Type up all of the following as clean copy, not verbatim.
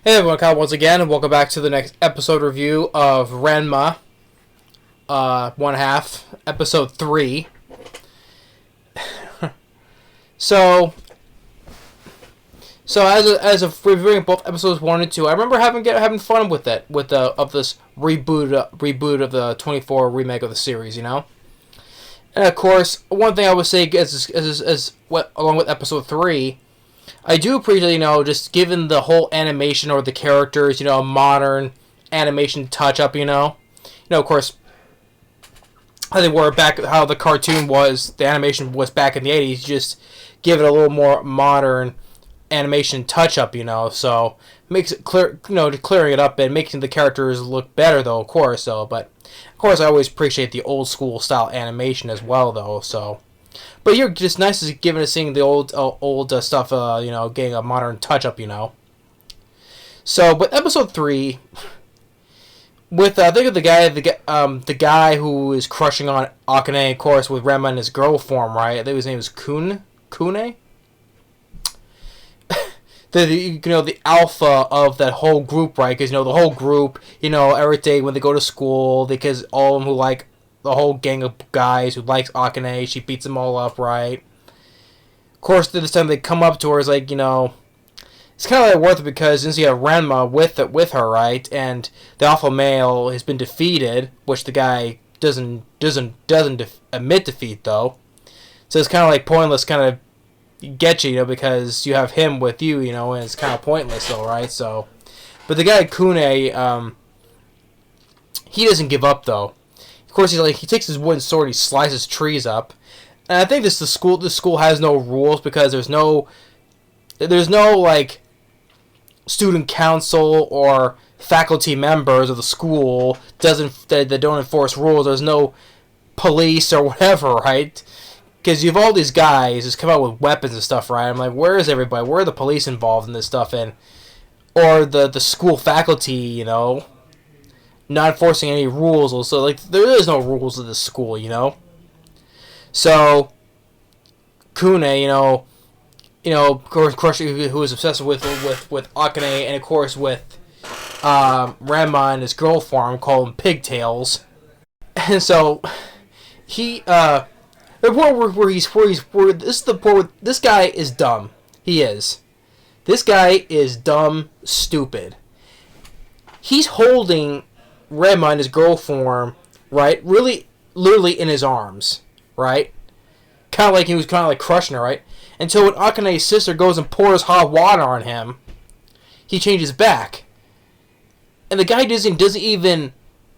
Hey everyone, Kyle once again, and welcome back to the next episode review of Ranma, one half, episode 3. so as of reviewing both episodes 1 and 2, I remember having fun with it, with this reboot of the 24 remake of the series, you know. And of course, one thing I would say along with episode 3. I do appreciate, just given the whole animation or the characters, a modern animation touch-up, of course, how they were back, how the cartoon was, the animation was back in the 80s, just give it a little more modern animation touch-up, so makes it clear, clearing it up and making the characters look better, though, of course, but, of course, I always appreciate the old-school style animation as well, though, so... But you're just nice as seeing the old stuff, getting a modern touch up, So, with episode 3, with I think of the guy who is crushing on Akane, of course, with Ranma in his girl form, right? I think his name is Kune. The alpha of that whole group, right? Because the whole group, every day when they go to school, because all of them who like. The whole gang of guys who likes Akane, she beats them all up, right? Of course, this time they come up to her, it's like, it's kind of like worth it because since you have Ranma with her, right? And the alpha male has been defeated, which the guy doesn't admit defeat, though. So it's kind of like pointless, kind of get you, because you have him with you, and it's kind of pointless, though, right? So, but the guy Kune, he doesn't give up, though. Of course, he takes his wooden sword, he slices trees up, and I think this school has no rules because there's no like student council or faculty members of the school that don't enforce rules. There's no police or whatever, right? Because you have all these guys just come out with weapons and stuff, right? I'm like, where is everybody? Where are the police involved in this stuff, or the school faculty, not enforcing any rules. Also, like, there is no rules of this school, So, Kune, of course, who is obsessed with Akane, and of course with Ranma and his girl farm, call him Pigtails. And so, the point where this is the point where this guy is dumb. He is. This guy is dumb, stupid. He's holding Ranma in his girl form, right? Really, literally in his arms, right? Kind of like he was crushing her, right? Until when Akane's sister goes and pours hot water on him, he changes back, and the guy doesn't even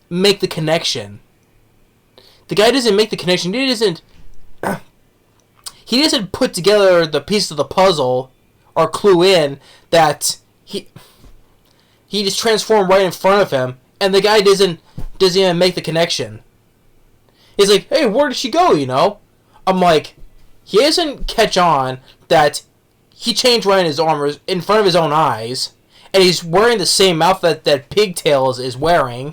make the connection. The guy doesn't make the connection. He doesn't put together the piece of the puzzle or clue in that he just transformed right in front of him. And the guy doesn't even make the connection. He's like, hey, where did she go, I'm like, he doesn't catch on that he changed right in his armor in front of his own eyes, and he's wearing the same outfit that Pigtails is wearing.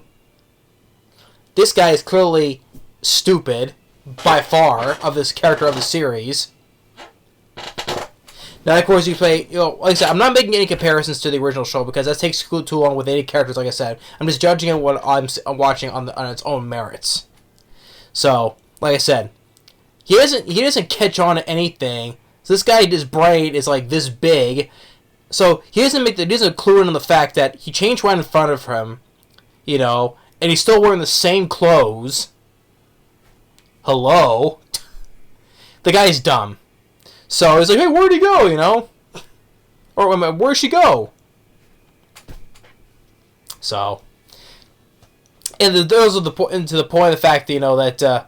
This guy is clearly stupid, by far, of this character of the series. Now, of course, you play, like I said, I'm not making any comparisons to the original show because that takes too long with any characters, like I said. I'm just judging it what I'm watching on its own merits. So, like I said, he doesn't catch on to anything. So this guy, his brain is like this big. So he doesn't clue in on the fact that he changed right in front of him, and he's still wearing the same clothes. Hello? The guy's dumb. So he's like, hey, where'd he go, Or where'd she go? So, and those are the point of the fact that,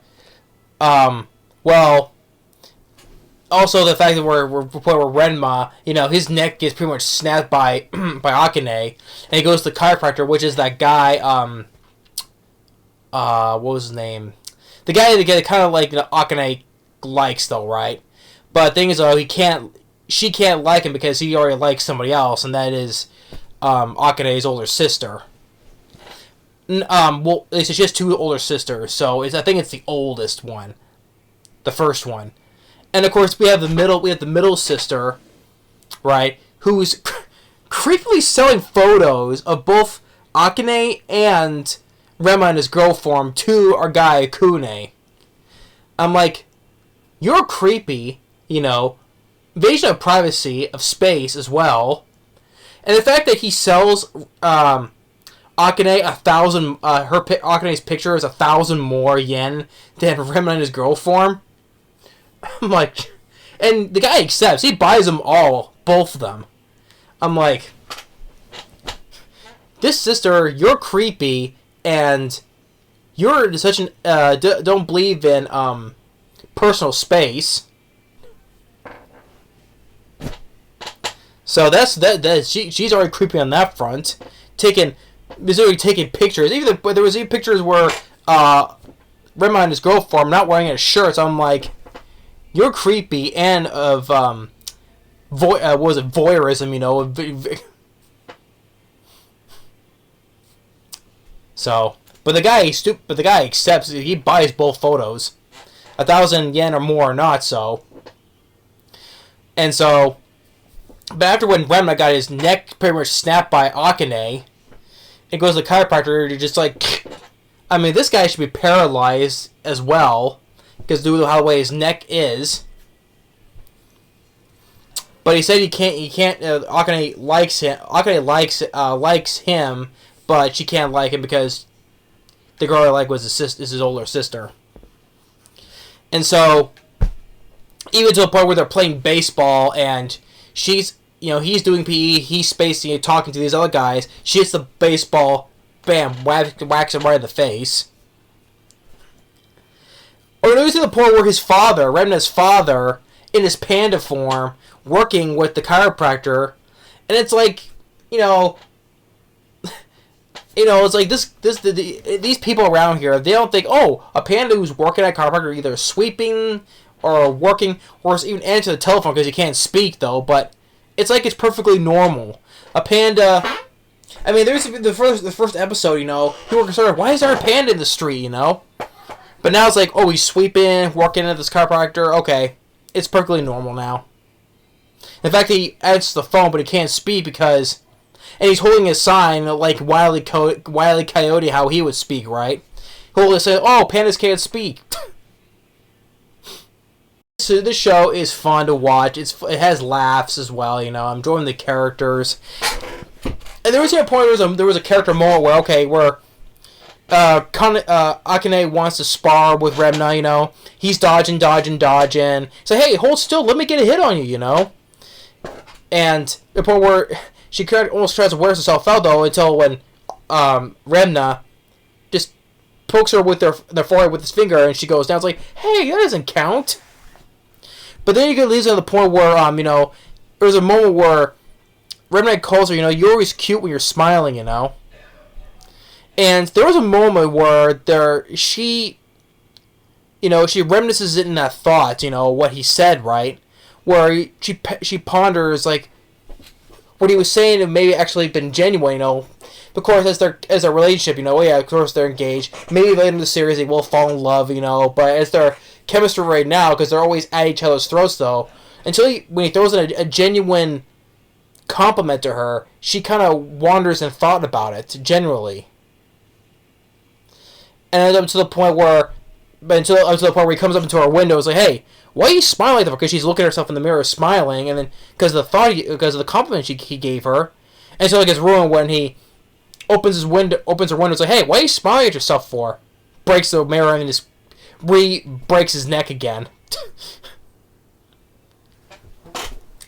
also the fact that we're Renma, his neck gets pretty much snapped by Akane, and he goes to the chiropractor, which is that guy, what was his name? The guy that kind of like Akane likes, though, right? But the thing is, she can't like him because he already likes somebody else, and that is Akane's older sister. Well, she has two older sisters, so I think it's the oldest one, the first one, and of course we have the middle sister, right? Who's creepily selling photos of both Akane and Ranma in his girl form to our guy Kune. I'm like, you're creepy, you know, invasion of privacy, of space as well. And the fact that he sells Akane 1,000, Akane's picture is 1,000 more yen than Ranma in his girl form. I'm like, and the guy accepts. He buys them all, both of them. I'm like, this sister, you're creepy, and you're such an don't believe in personal space. So she's already creepy on that front. Taking pictures. Even there was even pictures where Ranma and his girl form not wearing a shirt. So I'm like, you're creepy and of what was it, voyeurism, you know. So, but the guy accepts. He buys both photos, 1,000 yen or more, not so. And so, but after when Ranma got his neck pretty much snapped by Akane, it goes to the chiropractor. You're just like, I mean, this guy should be paralyzed as well, because due to how the way his neck is. But he said he can't. Akane likes him. Akane likes him, but she can't like him because the girl I like was his older sister. And so, even to the point where they're playing baseball and he's doing PE, he's spacing and talking to these other guys. She hits the baseball, bam, whacks him right in the face. Or it was to the point where his father, Remna's father, in his panda form, working with the chiropractor, and it's like, it's like these people around here, they don't think, oh, a panda who's working at a chiropractor either sweeping or working, or even answer the telephone because he can't speak though. But it's like it's perfectly normal. A panda. I mean, there's the first episode. People were concerned, why is there a panda in the street? But now it's like, oh, he's sweeping, working at this chiropractor. Okay, it's perfectly normal now. In fact, he answers the phone, but he can't speak because, and he's holding a sign like Wile E. Coyote, how he would speak, right? He'll say, "Oh, pandas can't speak." So this show is fun to watch. It has laughs as well. I'm enjoying the characters. And there was a point there was a character moment where Akane wants to spar with Ranma. He's dodging. So hey, hold still. Let me get a hit on you. And the point where she almost tries to wear herself out though, until when Ranma just pokes her with their forehead with his finger, and she goes down. It's like, hey, that doesn't count. But then you get leads to the point where there's a moment where Ranma calls her, you're always cute when you're smiling, And there was a moment where she reminisces it in that thought, what he said, right? Where she ponders like what he was saying and maybe actually been genuine, Of course, as their relationship, of course they're engaged. Maybe later in the series they will fall in love, But as their chemistry right now, because they're always at each other's throats, though, when he throws in a genuine compliment to her, she kind of wanders in thought about it, generally. And up to the point where, he comes up into her window, it's like, hey, why are you smiling like that? Because she's looking at herself in the mirror, smiling, and then because of the compliment he gave her, and so it gets ruined when he opens her window, it's like, hey, why are you smiling at yourself for? Breaks the mirror and just breaks his neck again.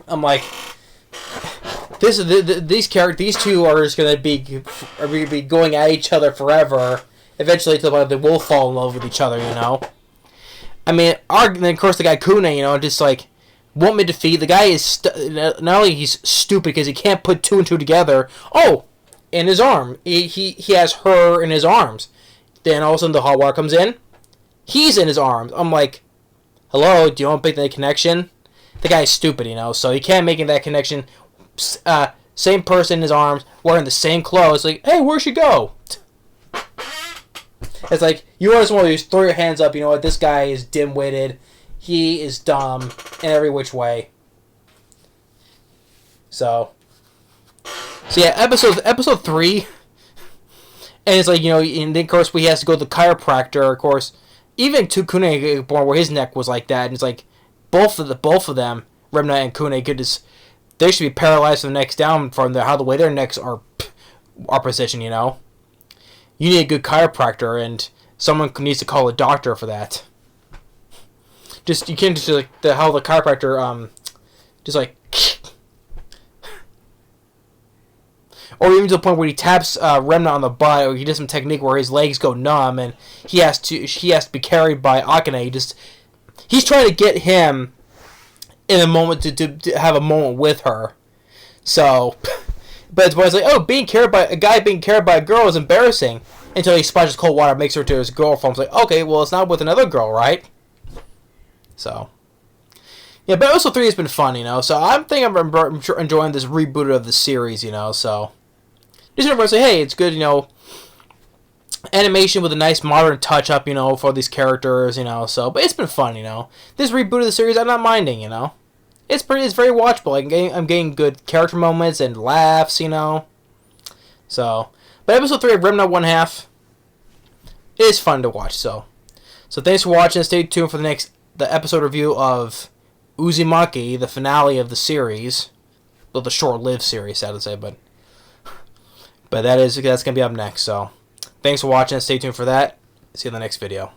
I'm like, these two are just gonna be going at each other forever. Eventually, to the point they will fall in love with each other. I mean, and then of course the guy Kune, just like won't make defeat. The guy is not only he's stupid because he can't put two and two together. Oh, in his arm, he has her in his arms. Then all of a sudden the hot water comes in. He's in his arms. I'm like, hello, do you want to make that connection? The guy's stupid, so he can't make that connection. Same person in his arms, wearing the same clothes. Like, hey, where'd she go? It's like, you just want to throw your hands up, this guy is dim-witted. He is dumb in every which way. So, So yeah, episode 3, and it's like, you know, and then of course we has to go to the chiropractor. Of course, even to Kune born where his neck was like that, and it's like both of them, Remna and Kune, could just, they should be paralyzed from the necks down from how the way their necks are positioned. You know, you need a good chiropractor, and someone needs to call a doctor for that. Just, you can't just like how the chiropractor just like, or even to the point where he taps Remna on the butt, or he does some technique where his legs go numb and he has to be carried by Akane. He's trying to get him in a moment to have a moment with her. So, but it's like, oh, a guy being carried by a girl is embarrassing, until he splashes cold water, makes her to his girlfriend. It's like, okay, well, it's not with another girl, right? So, yeah, but episode 3 has been fun, you know. So I'm enjoying this reboot of the series, you know. So just remember to say, hey, it's good, you know, animation with a nice modern touch up, you know, for these characters, you know. So, but it's been fun, you know. This reboot of the series, I'm not minding, you know. It's very watchable. I'm getting good character moments and laughs, you know. So, but episode 3 of Remna 1/2 is fun to watch. So thanks for watching. Stay tuned for the episode review of Uzumaki, the finale of the series. Well, the short-lived series, sad to say, but that's gonna be up next. So thanks for watching. Stay tuned for that. See you in the next video.